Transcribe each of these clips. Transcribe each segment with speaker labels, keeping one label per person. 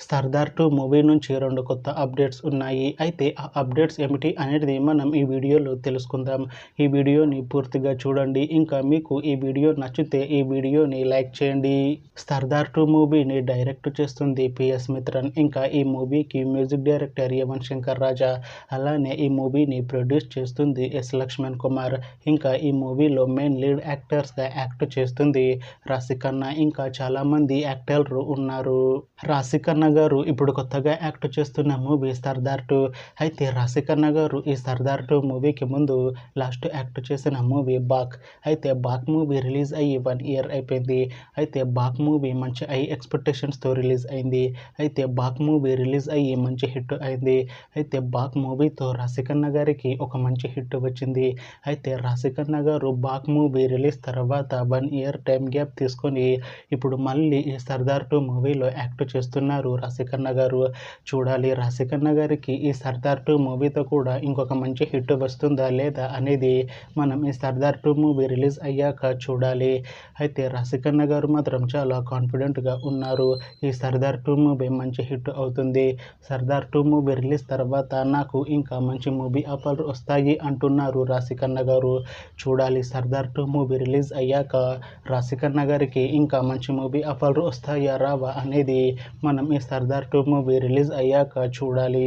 Speaker 1: Sardar 2 movie నుంచి 2 కొత్త updates ఉన్నాయి. అయితే ఆ అప్డేట్స్ ఏమిటి అనేది మనం ఈ వీడియోలో తెలుసుకుందాం. ఈ వీడియోని పూర్తిగా చూడండి. ఇంకా మీకు ఈ వీడియో నచ్చితే ఈ వీడియోని లైక్ చేయండి. సర్దార్ 2 మూవీని డైరెక్ట్ చేస్తుంది పిఎస్ మిత్రన్. ఇంకా ఈ మూవీకి మ్యూజిక్ డైరెక్టర్ యువన్ శంకర్ రాజా. అలానే ఈ మూవీని ప్రొడ్యూస్ చేస్తుంది ఎస్ లక్ష్మణ్ కుమార్. ఇంకా ఈ మూవీలో మెయిన్ లీడ్ యాక్టర్స్గా యాక్ట్ చేస్తుంది రాశిఖన్నా. ఇంకా చాలామంది యాక్టర్లు ఉన్నారు. రాశిఖన్నా గారు ఇప్పుడు కొత్తగా యాక్ట్ చేస్తున్న మూవీ సర్దార్ 2. అయితే రాశిఖన్నా గారు ఈ సర్దార్ 2 మూవీకి ముందు లాస్ట్ యాక్ట్ చేసిన మూవీ బాక్. అయితే బాక్ మూవీ రిలీజ్ అయ్యి 1 ఇయర్ అయిపోయింది. అయితే బాక్ మూవీ మంచి హై ఎక్స్పెక్టేషన్స్తో రిలీజ్ అయింది. అయితే బాక్ మూవీ రిలీజ్ అయ్యి మంచి హిట్ అయింది. అయితే బాక్ మూవీతో రాశిఖన్నా గారికి ఒక మంచి హిట్ వచ్చింది. అయితే రాశిఖన్నా గారు బాక్ మూవీ రిలీజ్ తర్వాత 1 ఇయర్ టైం గ్యాప్ తీసుకొని ఇప్పుడు మళ్ళీ ఈ సర్దార్ 2 మూవీలో యాక్ట్ చేస్తున్నారు రాశిఖన్నా గారు. చూడాలి రాశిఖన్నా గారికి ఈ సర్దార్ 2 మూవీతో కూడా ఇంకొక మంచి హిట్ వస్తుందా లేదా అనేది మనం ఈ సర్దార్ 2 మూవీ రిలీజ్ అయ్యాక చూడాలి. అయితే రాశిఖన్నా గారు మాత్రం చాలా కాన్ఫిడెంట్గా ఉన్నారు. ఈ సర్దార్ 2 మూవీ మంచి హిట్ అవుతుంది. సర్దార్ 2 మూవీ రిలీజ్ తర్వాత నాకు ఇంకా మంచి మూవీ ఆఫర్లు వస్తాయి అంటున్నారు రాశిఖన్నా గారు. చూడాలి సర్దార్ 2 మూవీ రిలీజ్ అయ్యాక రాశిఖన్నా గారికి ఇంకా మంచి మూవీ ఆఫర్లు వస్తాయా రావా అనేది మనం ఈ సర్దార్ 2 మూవీ రిలీజ్ అయ్యాక చూడాలి.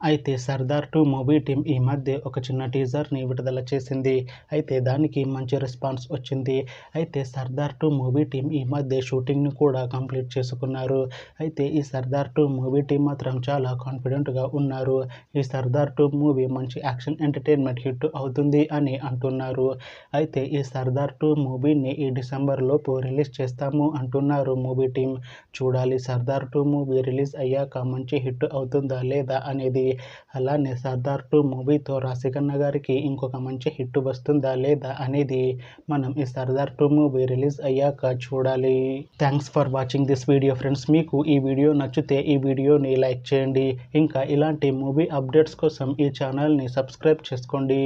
Speaker 1: అయితే సర్దార్ 2 మూవీ టీం ఈ మధ్య ఒక చిన్న టీజర్ని విడుదల చేసింది. అయితే దానికి మంచి రెస్పాన్స్ వచ్చింది. అయితే సర్దార్ 2 మూవీ టీం ఈ మధ్య షూటింగ్ని కూడా కంప్లీట్ చేసుకున్నారు. అయితే ఈ సర్దార్ 2 మూవీ టీం మాత్రం చాలా కాన్ఫిడెంట్గా ఉన్నారు. ఈ సర్దార్ 2 మూవీ మంచి యాక్షన్ ఎంటర్టైన్మెంట్ హిట్ అవుతుంది అని అంటున్నారు. అయితే ఈ సర్దార్ 2 మూవీని ఈ డిసెంబర్ లోపు రిలీజ్ చేస్తాము అంటున్నారు మూవీ టీం. చూడాలి సర్దార్ 2 మూవీ రిలీజ్ అయ్యాక మంచి హిట్ అవుతుందా లేదా అనేది. అలానే సర్దార్ 2 మూవీతో రాశిఖన్నా గారికి ఇంకొక మంచి హిట్ వస్తుందా లేదా అనేది మనం ఈ సర్దార్ 2 మూవీ రిలీజ్ అయ్యాక చూడాలి. Thanks for watching this video friends. మీకు ఈ వీడియో నచ్చితే ఈ వీడియోని లైక్ చేయండి. ఇంకా ఇలాంటి మూవీ అప్డేట్స్ కోసం ఈ ఛానల్ని సబ్స్క్రైబ్ చేసుకోండి.